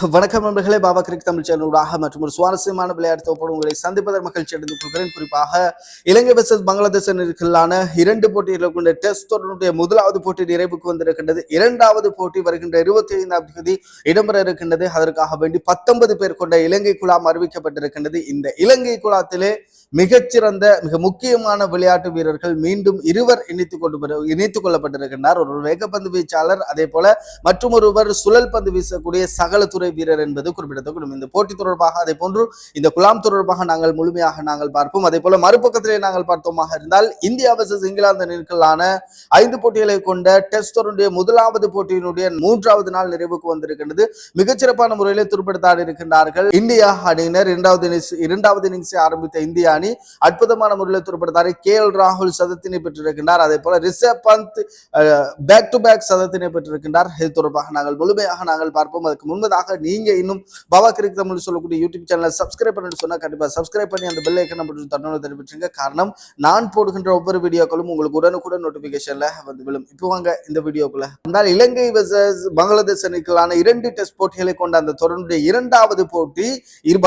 வணக்கம் நண்பர்களே, பாபா கிரிக் தமிழ் சேனலூடாக மற்றும் ஒரு சுவாரஸ்யமான விளையாட்டு தொகுப்போடு உங்களை சந்திப்பதற்கு மகிழ்ச்சி அடைந்து கொள்கிறேன். குறிப்பாக இலங்கை வெர்சஸ் பங்களாதேஷ் அணிகளுக்கான 2 போட்டிகளை கொண்ட டெஸ்ட் தொடருடைய முதலாவது போட்டி நிறைவுக்கு வந்திருக்கின்றது. இரண்டாவது போட்டி வருகின்ற 25ஆம் தேதி இடம்பெற இருக்கின்றது. அதற்காக வேண்டி 19 பேர் கொண்ட இலங்கை குழாம் அறிவிக்கப்பட்டிருக்கின்றது. இந்த இலங்கை குழாத்திலே மிகச்சிறந்த மிக முக்கியமான விளையாட்டு வீரர்கள் மீண்டும் இருவர் இணைத்துக் கொள்ளப்பட்டிருக்கின்றார். ஒரு வேகப்பந்து வீச்சாளர், அதே போல மற்றும் ஒருவர் சுழல் பந்து வீசக்கூடிய சகல துறை வீரர் என்பது குறிப்பிடத்தக்கணும். இந்த போட்டி தொடர்பாக அதே போன்று இந்த குலாம் தொடர்பாக நாங்கள் முழுமையாக பார்ப்போம். அதே போல மறுபக்கத்திலே நாங்கள் பார்த்தோமாக இருந்தால் இந்தியா வெர்சஸ் இங்கிலாந்து அணிகளுக்கான 5 போட்டிகளை கொண்ட டெஸ்ட் தொடருடைய முதலாவது போட்டியினுடைய 3வது நாள் நிறைவுக்கு வந்திருக்கின்றது. மிகச்சிறப்பான முறையிலே துடுப்படுத்தாடி இருக்கின்றார்கள் இந்தியா அணியினர். இரண்டாவது இன்னிங்ஸை ஆரம்பித்த இந்திய அணி அற்புதமான முறையில் துடுப்படுத்தாடி KL ராகுல் சதத்தினை பெற்றிருக்கின்றார். அதே போல Rishabh Pant back to back சதத்தினை பெற்றிருக்கின்றார். இது தொடர்பாக நாங்கள் முழுமையாக பார்ப்போம். அதுக்கு முன்பதாக நீங்க இன்னும் பாபா கிரிக் தமிழ் சொல்லக்கூடிய யூடியூப் சேனலை சப்ஸ்கிரைப் பண்ணி சொன்னா கண்டிப்பா சப்ஸ்கிரைப் பண்ணி அந்த பெல் ஐக்கனை மட்டும் தட்டணும் தெரிவிச்சுங்க. காரணம் நான் போடுகின்ற ஒவ்வொரு வீடியோக்களும் உங்களுக்கு உடனுக்குடன் நோட்டிபிகேஷன்ல வந்து விழும். இப்போ வாங்க இந்த வீடியோக்குள்ள. இலங்கை வெர்சஸ் பங்களாதேஷ் அணிக்கான 2 டெஸ்ட் போட்டிகளை கொண்ட அந்த தொடருடைய இரண்டாவது போட்டி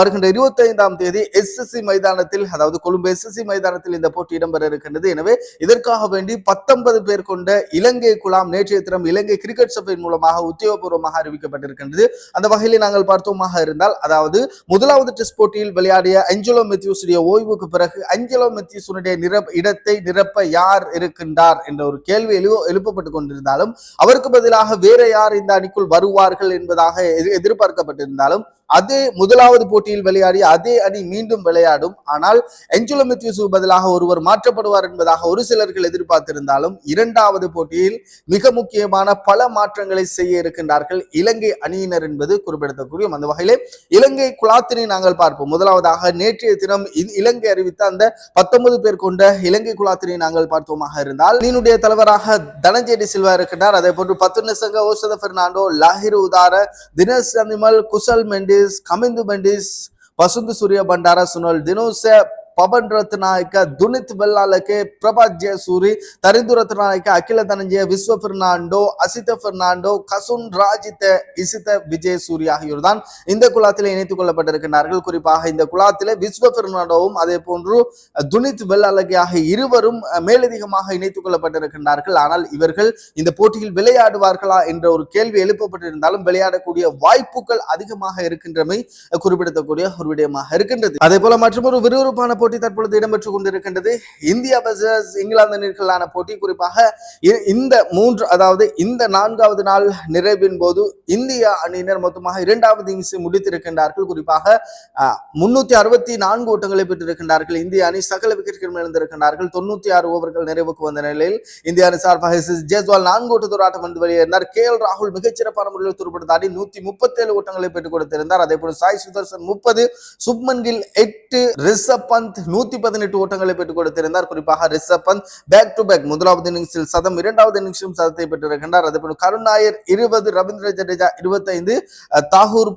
வருகின்ற 25ஆம் தேதி SSC மைதானத்தில், அதாவது கொழும்பு SSC மைதானத்தில் இந்த போட்டி இடம்பெற இருக்கின்றது. எனவே இதற்காக வேண்டி 19 பேர் கொண்ட இலங்கை குழாம் நேற்றைய தினம் இலங்கை கிரிக்கெட் சபையின் மூலமாக உத்தியோகபூர்வமாக அறிவிக்கப்பட்டிருக்கின்றது. அந்த வகையில் நாங்கள் பார்த்தோமாக இருந்தால், அதாவது முதலாவது டெஸ்ட் போட்டியில் விளையாடிய அஞ்சலோ மெத்யூஸுடைய ஓய்வுக்கு பிறகு அஞ்சலோ மெத்யூஸுடைய இடத்தை நிரப்ப யார் இருக்கின்றார் என்ற ஒரு கேள்வி எழுப்பப்பட்டுக் கொண்டிருந்தாலும், அவருக்கு பதிலாக வேற யார் இந்த அணிக்குள் வருவார்கள் என்பதாக எதிர்பார்க்கப்பட்டிருந்தாலும், அதே முதலாவது போட்டியில் விளையாடிய அதே அணி மீண்டும் விளையாடும். ஆனால் அஞ்சலோ மெத்யூஸுக்கு பதிலாக ஒருவர் மாற்றப்படுவார் என்பதாக ஒரு சிலர்கள் எதிர்பார்த்திருந்தாலும், இரண்டாவது போட்டியில் மிக முக்கியமான பல மாற்றங்களை செய்ய இருக்கின்றார்கள் இலங்கை அணியினர் என்பது குறிப்பிடத்தக்கூடிய. அந்த வகையிலே இலங்கை குழாத்தினை நாங்கள் பார்ப்போம். முதலாவதாக நேற்றைய தினம் இலங்கை அறிவித்த அந்த 19 பேர் கொண்ட இலங்கை குழாத்தினை நாங்கள் பார்த்தோமாக இருந்தால், அணியினுடைய தலைவராக தனஞ்சய சில்வா இருக்கின்றார். அதே போன்று பத்துநசங்க, ஓஷத பெர்னாண்டோ, லாஹிரு உதார, தினேஷ் சந்திமல், குசல் மெண்டிஸ், கமிந்து மெண்டிஸ், பசுந்து சூரிய பண்டார, சுனல் தினோச, ಪವನ್ ರತ್ನಾಯಕ, ದುನಿತ್ ಬೆಲ್ಲಾಲಕೆ, ಪ್ರಭಾತ್ ಜಯಸೂರಿ, ತರಿಂದು ರತ್ನಾಯಕ, ಅಖಿಲ ಧನಂಜಯ, ವಿಶ್ವ பெர்னாண்டோ, அசித பெர்னாண்டோ, கசுன் ராஜித்த, இசித விஜயசூரி ஆகியோர்தான் இந்த குழாத்திலே இணைத்துக் கொள்ளப்பட்டிருக்கிறார்கள். குறிப்பாக இந்த குழாத்திலே விஸ்வ பெர்னாண்டோவும் அதே போன்று துனித் வெல்லாலகே ஆகிய இருவரும் மேலதிகமாக இணைத்துக் கொள்ளப்பட்டிருக்கிறார்கள். ஆனால் இவர்கள் இந்த போட்டியில் விளையாடுவார்களா என்ற ஒரு கேள்வி எழுப்பப்பட்டிருந்தாலும் விளையாடக்கூடிய வாய்ப்புகள் அதிகமாக இருக்கின்றமை குறிப்பிடத்தக்கூடிய ஒரு விடயமாக இருக்கின்றது. அதே போல மற்றொரு விறுவிறுப்பான போட்டி தற்பொழுது இடம்பெற்றுக் கொண்டிருக்கின்றது. இந்தியா வெர்சஸ் இங்கிலாந்து அணிகளுக்கான போட்டி. குறிப்பாக இந்த 4வது நாள் நிறைவின் போது இந்தியா அணியினர் மொத்தமாக 2வது இன்னிங்ஸை முடித்திருக்கின்றார்கள். குறிப்பாக 364 ஓட்டங்களை பெற்றிருக்கின்றார்கள். இந்திய அணி சகல விக்கெட்டுகள் இழந்திருக்கின்றார்கள். 96 ஓவர்கள் நிறைவுக்கு வந்த நிலையில் இந்திய அணி சார்பாக ஜெய்ஸ்வால் 4 ஓட்டத்தோடு ஆட்டம் வந்து வெளியேறினார். KL ராகுல் மிகச்சிறப்பான முறையில் துடுப்படுத்தாடி 137 ஓட்டங்களை பெற்றுக் கொடுத்திருந்தார். அதே போல சாய் சுதர்சன் 30, சுப்மன் கில் 8, ரிஷப் பந்த் 118 ஓட்டங்களை பெற்றுக் கொடுத்திருந்தார். குறிப்பாக Rishabh Pant back to back முதலாவது இன்னிங்ஸில் சதம், 2வது இன்னிங்ஸிலும் சதத்தை பெற்றிருக்கின்றார். அதேபோல் கருண் நாயர் 20, ரவீந்திர ஜடேஜா 25, தாகூர்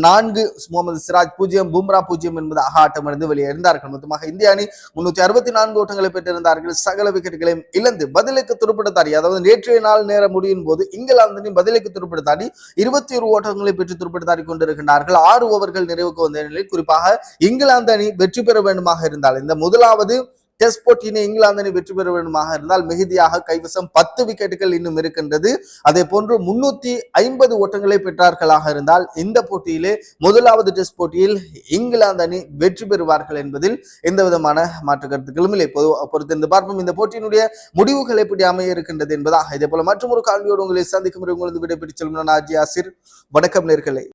4, முகமது சிராஜ் 0, பும்ரா 0 என்பதாக ஆட்டமிழந்து வெளியேறினார்கள். மொத்தமாக இந்திய அணி 364 ஓட்டங்களை பெற்றிருந்தார்கள். சகல விக்கெட்டுகளையும் இழந்து பதிலுக்கு துடுப்படுத்தாடி, அதாவது நேற்றைய நாள் நேர முடியும் போது இங்கிலாந்து அணி பதிலுக்கு துடுப்படுத்தாடி 21 ஓட்டங்களை பெற்று துடுப்படுத்தாடி கொண்டிருக்கிறார்கள். 6 ஓவர்கள் நிறைவுக்கு வந்த நிலையில் குறிப்பாக இங்கிலாந்து அணி வெற்றி பெற வேண்டுமாக இருந்தால், இந்த முதலாவது டெஸ்ட் போட்டியினை இங்கிலாந்து அணி வெற்றி பெற வேண்டுமாக இருந்தால் மிகுதியாக கைவசம் 10 விக்கெட்டுகள் இன்னும் இருக்கின்றது. அதே போன்று 350 ஓட்டங்களை பெற்றார்களாக இருந்தால் இந்த போட்டியிலே முதலாவது டெஸ்ட் போட்டியில் இங்கிலாந்து அணி வெற்றி பெறுவார்கள் என்பதில் எந்த விதமான மாற்று கருத்துக்களும் இல்லை. பொறுத்திருந்து பார்ப்போம் இந்த போட்டியினுடைய முடிவுகள் எப்படி அமைய இருக்கின்றது என்பதாக. இதே போல மற்றும் ஒரு கால்வியோடு உங்களை சந்திக்கும் உங்களது விடைபெற்று செல்லும் நான் ஆஜி ஆசிர். வணக்கம் நேயர்களே.